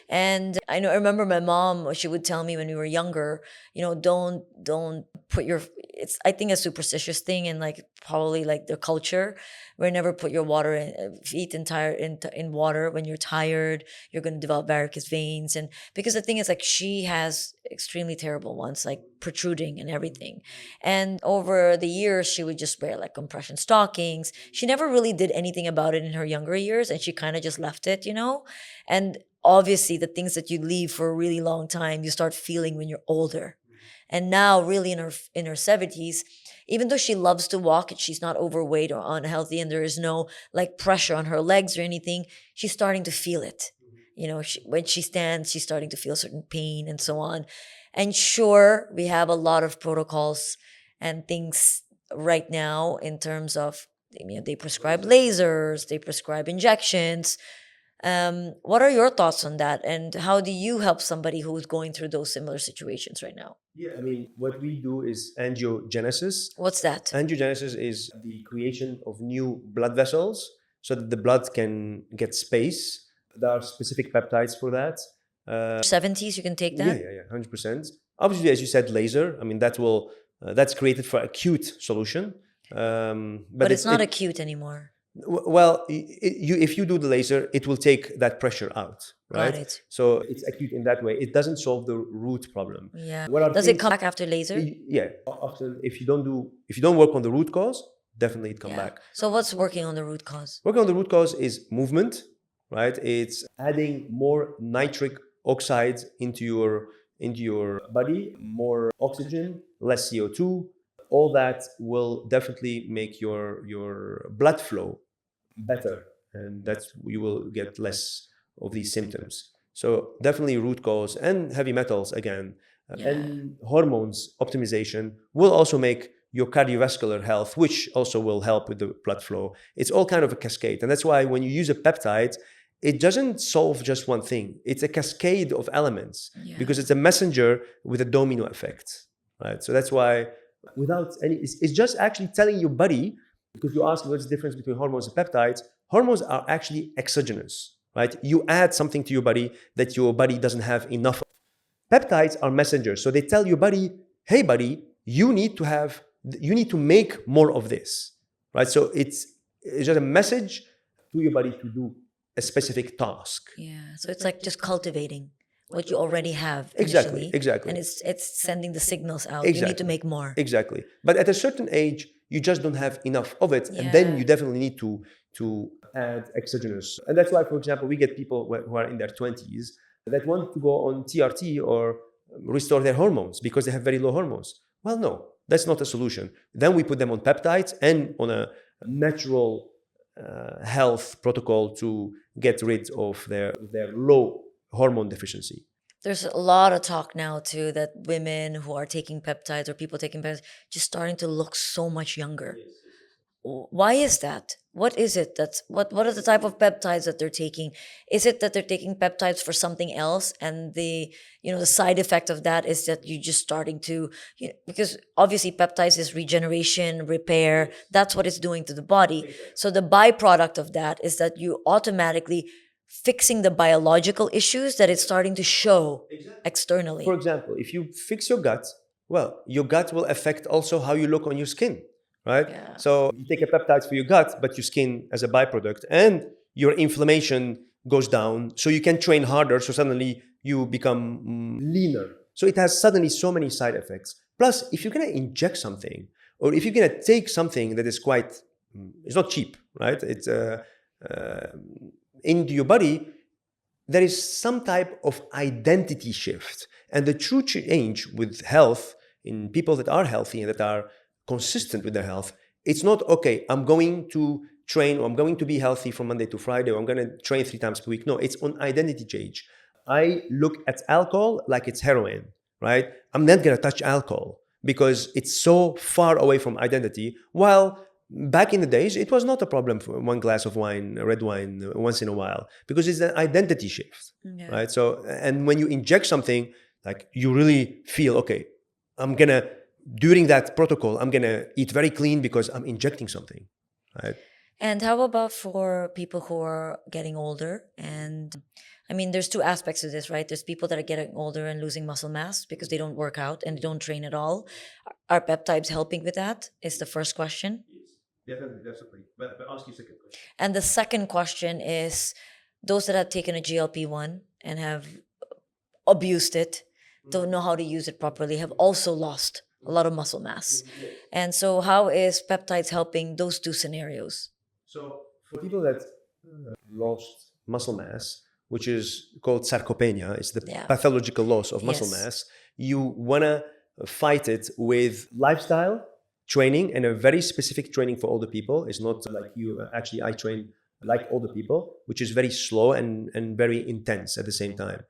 [SPEAKER 1] And I remember my mom, she would tell me when we were younger, don't put it's, I think, a superstitious thing, and like probably like their culture, where never put your feet in water when you're tired. You're going to develop varicose veins. And because the thing is, like, she has extremely terrible ones, like protruding and everything. And over the years, she would just wear like compression stockings. She never really did anything about it in her younger years, and she kind of just left it. And obviously, the things that you leave for a really long time, you start feeling when you're older. And now, really in her 70s, even though she loves to walk and she's not overweight or unhealthy, and there is no like pressure on her legs or anything, she's starting to feel it. When she stands, she's starting to feel certain pain and so on. And sure, we have a lot of protocols and things right now in terms of, they prescribe lasers, they prescribe injections. What are your thoughts on that? And how do you help somebody who's going through those similar situations right now?
[SPEAKER 2] Yeah, I mean, what we do is angiogenesis.
[SPEAKER 1] What's that?
[SPEAKER 2] Angiogenesis is the creation of new blood vessels so that the blood can get space. There are specific peptides for that.
[SPEAKER 1] 70s, you can take
[SPEAKER 2] Yeah,
[SPEAKER 1] that?
[SPEAKER 2] yeah, 100%. Obviously, as you said, laser. I mean, that's created for acute solution.
[SPEAKER 1] But it's not acute anymore.
[SPEAKER 2] Well, if you do the laser, it will take that pressure out, right?
[SPEAKER 1] Got it.
[SPEAKER 2] So it's acute in that way. It doesn't solve the root problem.
[SPEAKER 1] Yeah.
[SPEAKER 2] What are
[SPEAKER 1] Does it
[SPEAKER 2] things-
[SPEAKER 1] come back after laser?
[SPEAKER 2] Yeah. After, if you don't work on the root cause, definitely it come
[SPEAKER 1] Yeah.
[SPEAKER 2] back.
[SPEAKER 1] So what's working on the root cause?
[SPEAKER 2] Working on the root cause is movement, right? It's adding more nitric oxides into your body, more oxygen, less CO2. All that will definitely make your blood flow better, and you will get less of these symptoms. So definitely root cause, and heavy metals again, and hormones optimization will also make your cardiovascular health, which also will help with the blood flow. It's all kind of a cascade, and that's why when you use a peptide, it doesn't solve just one thing. It's a cascade of elements because it's a messenger with a domino effect, right? So that's why it's just actually telling your body, because you ask what's the difference between hormones and peptides. Hormones are actually exogenous, right? You add something to your body that your body doesn't have enough of. Peptides are messengers. So they tell your body, hey buddy, you need to make more of this, right? So it's just a message to your body to do a specific task.
[SPEAKER 1] Yeah. So it's like just cultivating what you already have initially.
[SPEAKER 2] Exactly.
[SPEAKER 1] And it's sending the signals out. You need to make more.
[SPEAKER 2] Exactly. But at a certain age, you just don't have enough of it. And then you definitely need to add exogenous. And that's why, for example, we get people who are in their 20s that want to go on TRT or restore their hormones because they have very low hormones. Well, no, that's not a solution. Then we put them on peptides and on a natural health protocol to get rid of their low hormone deficiency.
[SPEAKER 1] There's a lot of talk now too that women who are taking peptides or people taking peptides just starting to look so much younger. Why is that? What is it what are the type of peptides that they're taking? Is it that they're taking peptides for something else, and the side effect of that is that you're just starting to, because obviously peptides is regeneration, repair, that's what it's doing to the body. So the byproduct of that is that you automatically fixing the biological issues that it's starting to show externally.
[SPEAKER 2] For example, if you fix your gut, well, your gut will affect also how you look on your skin, right?
[SPEAKER 1] Yeah.
[SPEAKER 2] So you take a peptide for your gut, but your skin as a byproduct, and your inflammation goes down, so you can train harder, so suddenly you become leaner. So it has suddenly so many side effects. Plus, if you're going to inject something, or if you're going to take something that is it's not cheap, right? It's into your body, there is some type of identity shift. And the true change with health in people that are healthy and that are consistent with their health, it's not, okay, I'm going to train, or I'm going to be healthy from Monday to Friday, or I'm going to train 3 times per week. No, it's on identity change. I look at alcohol like it's heroin, right? I'm not going to touch alcohol because it's so far away from identity. While back in the days, it was not a problem for one glass of wine, red wine, once in a while, because it's an identity shift, right? So, and when you inject something, like you really feel, okay, during that protocol, I'm gonna eat very clean because I'm injecting something, right?
[SPEAKER 1] And how about for people who are getting older? And I mean, there's two aspects to this, right? There's people that are getting older and losing muscle mass because they don't work out and they don't train at all. Are peptides helping with that? Is the first question.
[SPEAKER 2] Definitely. But ask your second question.
[SPEAKER 1] And the second question is those that have taken a GLP-1 and have abused it, don't know how to use it properly, have also lost a lot of muscle mass. And so, how is peptides helping those two scenarios?
[SPEAKER 2] So for people that lost muscle mass, which is called sarcopenia, it's the
[SPEAKER 1] Yeah.
[SPEAKER 2] pathological loss of muscle
[SPEAKER 1] Yes.
[SPEAKER 2] mass, you want to fight it with lifestyle training and a very specific training for older people. It's not like you actually, I train like older people, which is very slow and very intense at the same time.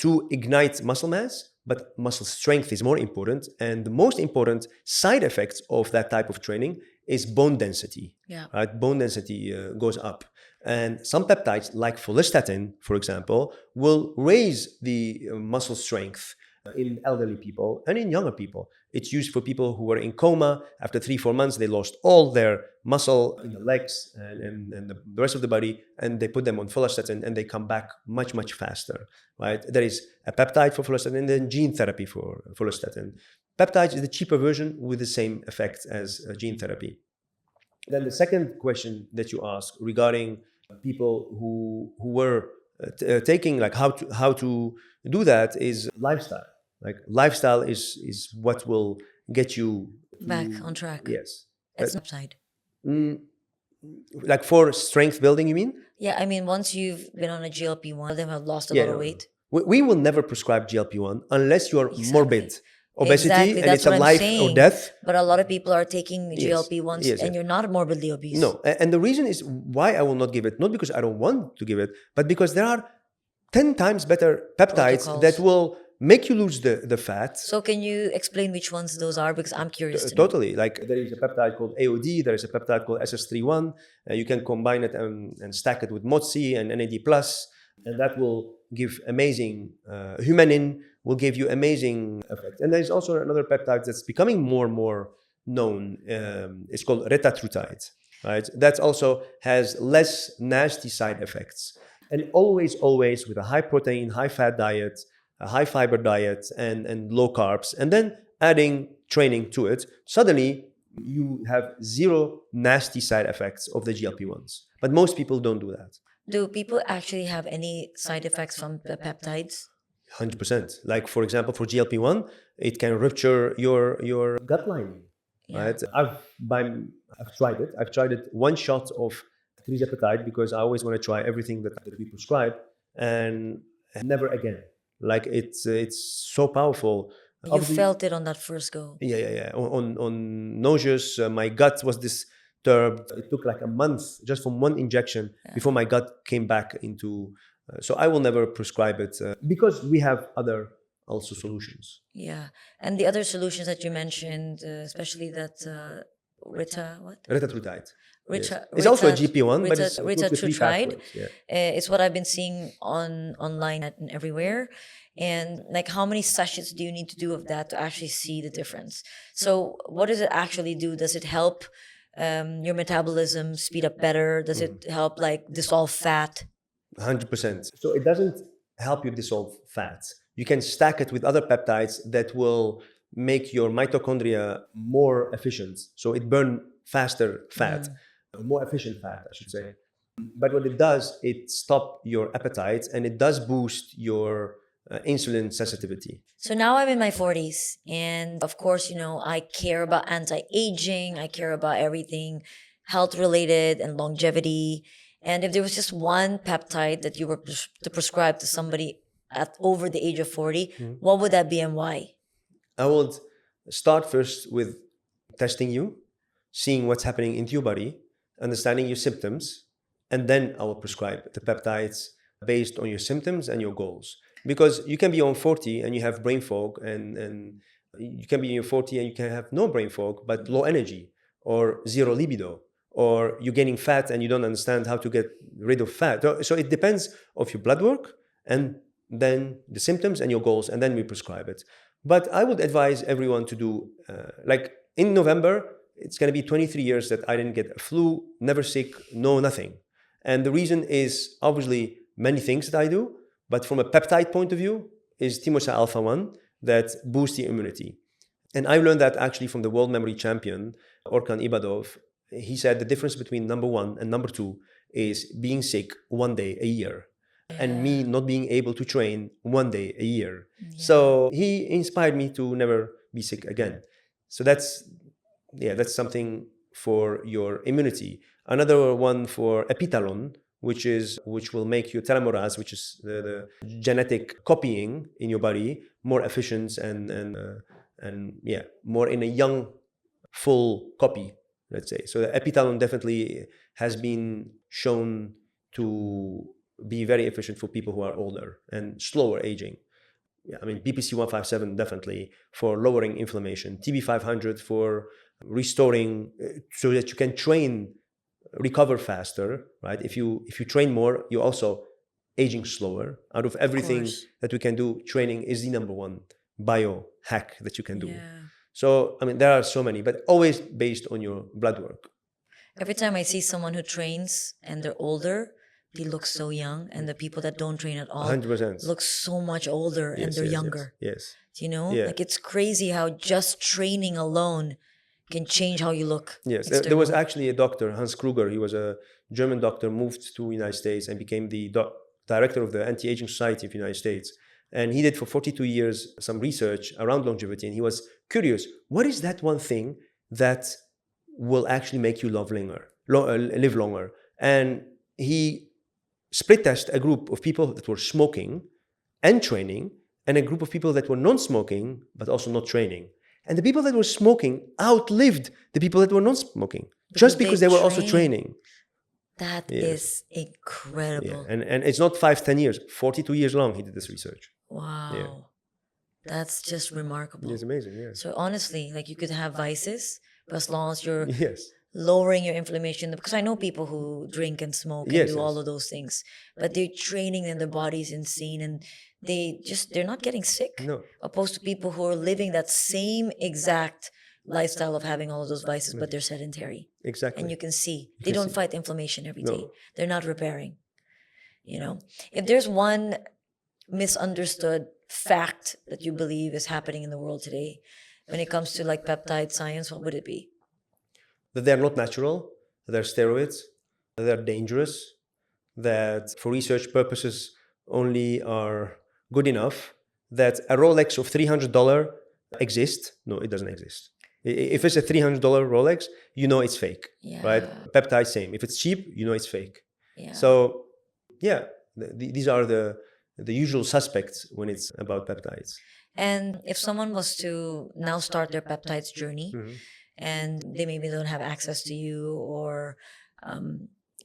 [SPEAKER 2] To ignite muscle mass, but muscle strength is more important. And the most important side effect of that type of training is bone density.
[SPEAKER 1] Yeah.
[SPEAKER 2] Right? Bone density goes up. And some peptides, like follistatin, for example, will raise the muscle strength in elderly people and in younger people. It's used for people who were in coma. After 3-4 months, they lost all their muscle in the legs and the rest of the body, and they put them on follistatin and they come back much, much faster, right? There is a peptide for follistatin and then gene therapy for follistatin. Peptides is the cheaper version with the same effect as gene therapy. Then the second question that you asked regarding people who were taking, like how to do that, is lifestyle. Like lifestyle is what will get you
[SPEAKER 1] Back on track.
[SPEAKER 2] Yes.
[SPEAKER 1] It's upside.
[SPEAKER 2] Like for strength building, you mean?
[SPEAKER 1] Yeah, I mean, once you've been on a GLP-1, them have lost a
[SPEAKER 2] Yeah,
[SPEAKER 1] lot of
[SPEAKER 2] no.
[SPEAKER 1] weight.
[SPEAKER 2] We will never prescribe GLP-1 unless you're morbid obesity
[SPEAKER 1] Exactly,
[SPEAKER 2] and
[SPEAKER 1] that's
[SPEAKER 2] it's a
[SPEAKER 1] what I'm
[SPEAKER 2] life or
[SPEAKER 1] saying.
[SPEAKER 2] death.
[SPEAKER 1] But a lot of people are taking GLP-1s
[SPEAKER 2] Yes,
[SPEAKER 1] and
[SPEAKER 2] yes.
[SPEAKER 1] you're not morbidly obese.
[SPEAKER 2] No, and the reason is why I will not give it, not because I don't want to give it, but because there are 10 times better peptides
[SPEAKER 1] Protocols.
[SPEAKER 2] that will make you lose the fat.
[SPEAKER 1] So can you explain which ones those are? Because I'm curious to know.
[SPEAKER 2] Totally. Like there is a peptide called AOD, there is a peptide called SS31. You can combine it and stack it with MOTS-c and NAD+, and that will give amazing, humanin will give you amazing effect. And there's also another peptide that's becoming more and more known. It's called retatrutide, right? That also has less nasty side effects. And always with a high protein, high fat diet, a high fiber diet, and low carbs, and then adding training to it, suddenly you have zero nasty side effects of the GLP-1s. But most people don't do that.
[SPEAKER 1] Do people actually have any side effects from the peptides?
[SPEAKER 2] 100%. Like for example, for GLP-1, it can rupture your gut lining, right? I've tried it. I've tried it one shot of tirzepatide because I always want to try everything that we prescribe, and never again. Like it's so powerful.
[SPEAKER 1] You felt it on that first go.
[SPEAKER 2] Yeah. On nauseous, my gut was disturbed. It took like a month just from one injection before my gut came back into. So I will never prescribe it because we have other also solutions.
[SPEAKER 1] Yeah, and the other solutions that you mentioned, especially that
[SPEAKER 2] Retatrutide.
[SPEAKER 1] Rita,
[SPEAKER 2] It's also a
[SPEAKER 1] Rita-
[SPEAKER 2] GP1, but
[SPEAKER 1] Rita-
[SPEAKER 2] it's
[SPEAKER 1] Ritatrutide.
[SPEAKER 2] Yeah.
[SPEAKER 1] It's what I've been seeing online and everywhere. And like, how many sessions do you need to do of that to actually see the difference? So, what does it actually do? Does it help your metabolism speed up better? Does it help like dissolve fat?
[SPEAKER 2] 100%. So it doesn't help you dissolve fats. You can stack it with other peptides that will make your mitochondria more efficient. So it burn faster fat, more efficient fat, I should say. But what it does, it stops your appetite and it does boost your insulin sensitivity.
[SPEAKER 1] So now I'm in my 40s, and of course, you know, I care about anti-aging, I care about everything health related and longevity. And if there was just one peptide that you were to prescribe to somebody at over the age of 40, what would that be and why?
[SPEAKER 2] I would start first with testing you, seeing what's happening into your body, understanding your symptoms, and then I will prescribe the peptides based on your symptoms and your goals. Because you can be on 40 and you have brain fog, and you can be in your 40 and you can have no brain fog, but low energy or zero libido, or you're gaining fat and you don't understand how to get rid of fat. So it depends of your blood work and then the symptoms and your goals, and then we prescribe it. But I would advise everyone to do, like in November, it's going to be 23 years that I didn't get a flu, never sick, no nothing. And the reason is obviously many things that I do, but from a peptide point of view is thymosin alpha 1 that boosts the immunity. And I learned that actually from the world memory champion, Orkan Ibadov. He said the difference between number 1 and number 2 is being sick one day a year and me not being able to train one day a year. So he inspired me to never be sick again. So that's something for your immunity. Another one for Epitalon, which will make your telomerase, which is the genetic copying in your body, more efficient and more in a young, full copy, let's say. So the Epitalon definitely has been shown to be very efficient for people who are older and slower aging. Yeah, I mean, BPC 157 definitely for lowering inflammation, TB 500 for restoring so that you can recover faster, right? If you train more, you're also aging slower. Out of everything that we can do, training is the number one bio hack that you can do. So, I mean, there are so many, but always based on your blood work.
[SPEAKER 1] Every time I see someone who trains and they're older, they look so young, and the people that don't train at all
[SPEAKER 2] 100%.
[SPEAKER 1] look so much older and they're younger.
[SPEAKER 2] Yes.
[SPEAKER 1] You know, like it's crazy how just training alone can change how you look.
[SPEAKER 2] Yes, there was actually a doctor, Hans Kruger. He was a German doctor, moved to the United States and became the director of the Anti-Aging Society of the United States. And he did for 42 years some research around longevity. And he was curious, what is that one thing that will actually make you live longer? And he split test a group of people that were smoking and training and a group of people that were non-smoking but also not training. And the people that were smoking outlived the people that were non-smoking just because they were also training.
[SPEAKER 1] That is incredible.
[SPEAKER 2] Yeah. And it's not 5-10 years, 42 years long he did this research.
[SPEAKER 1] Wow.
[SPEAKER 2] Yeah.
[SPEAKER 1] That's just remarkable.
[SPEAKER 2] It's amazing, yeah.
[SPEAKER 1] So honestly, like you could have vices, but as long as you're
[SPEAKER 2] Yes.
[SPEAKER 1] lowering your inflammation, because I know people who drink and smoke and do all of those things, but they're training and their body's insane and they're not getting sick.
[SPEAKER 2] No.
[SPEAKER 1] Opposed to people who are living that same exact lifestyle of having all of those vices, but they're sedentary.
[SPEAKER 2] Exactly.
[SPEAKER 1] And you can see they don't fight inflammation every day. They're not repairing. You know, if there's one misunderstood fact that you believe is happening in the world today when it comes to like peptide science, what would it be?
[SPEAKER 2] That they're not natural, that they're steroids, that they're dangerous, that for research purposes only are good enough, that a Rolex of $300 exists. No, it doesn't exist. If it's a $300 Rolex, you know it's fake, right? Peptide, same. If it's cheap, you know it's fake. So, these are the usual suspects when it's about peptides.
[SPEAKER 1] And if someone was to now start their peptides journey, and they maybe don't have access to you or,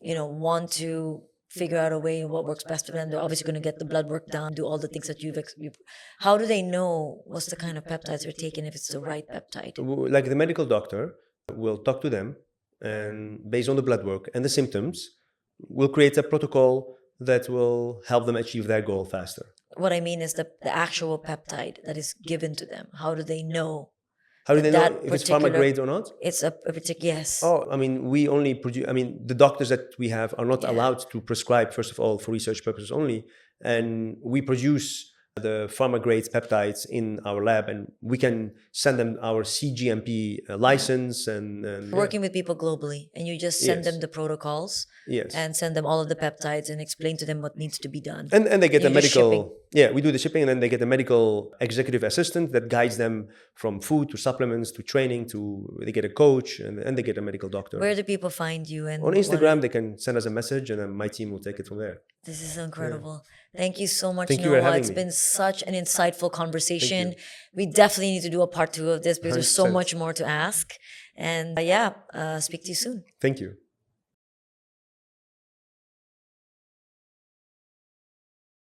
[SPEAKER 1] want to figure out a way what works best for them, they're obviously going to get the blood work done, do all the things that how do they know what's the kind of peptides they're taking if it's the right peptide?
[SPEAKER 2] Like the medical doctor will talk to them and based on the blood work and the symptoms, we'll create a protocol that will help them achieve their goal faster.
[SPEAKER 1] What I mean is the actual peptide that is given to them. How do they know?
[SPEAKER 2] How do they know if it's pharma grade or not?
[SPEAKER 1] It's a particular, yes.
[SPEAKER 2] Oh, I mean, we only produce, the doctors that we have are not allowed to prescribe, first of all, for research purposes only. And we produce the pharma grade peptides in our lab and we can send them our CGMP license and
[SPEAKER 1] working with people globally and you just send them the protocols and send them all of the peptides and explain to them what needs to be done.
[SPEAKER 2] And they get the medical, we do the shipping and then they get the medical executive assistant that guides them from food to supplements to training they get a coach and they get a medical doctor.
[SPEAKER 1] Where do people find you? And
[SPEAKER 2] on Instagram, they can send us a message and then my team will take it from there.
[SPEAKER 1] This is incredible. Thank you so much,
[SPEAKER 2] Thank you for having
[SPEAKER 1] It's
[SPEAKER 2] me.
[SPEAKER 1] been such an insightful conversation. We definitely need to do a part 2 of this because there's so
[SPEAKER 2] 100%.
[SPEAKER 1] much more to ask. And speak to you soon.
[SPEAKER 2] Thank you.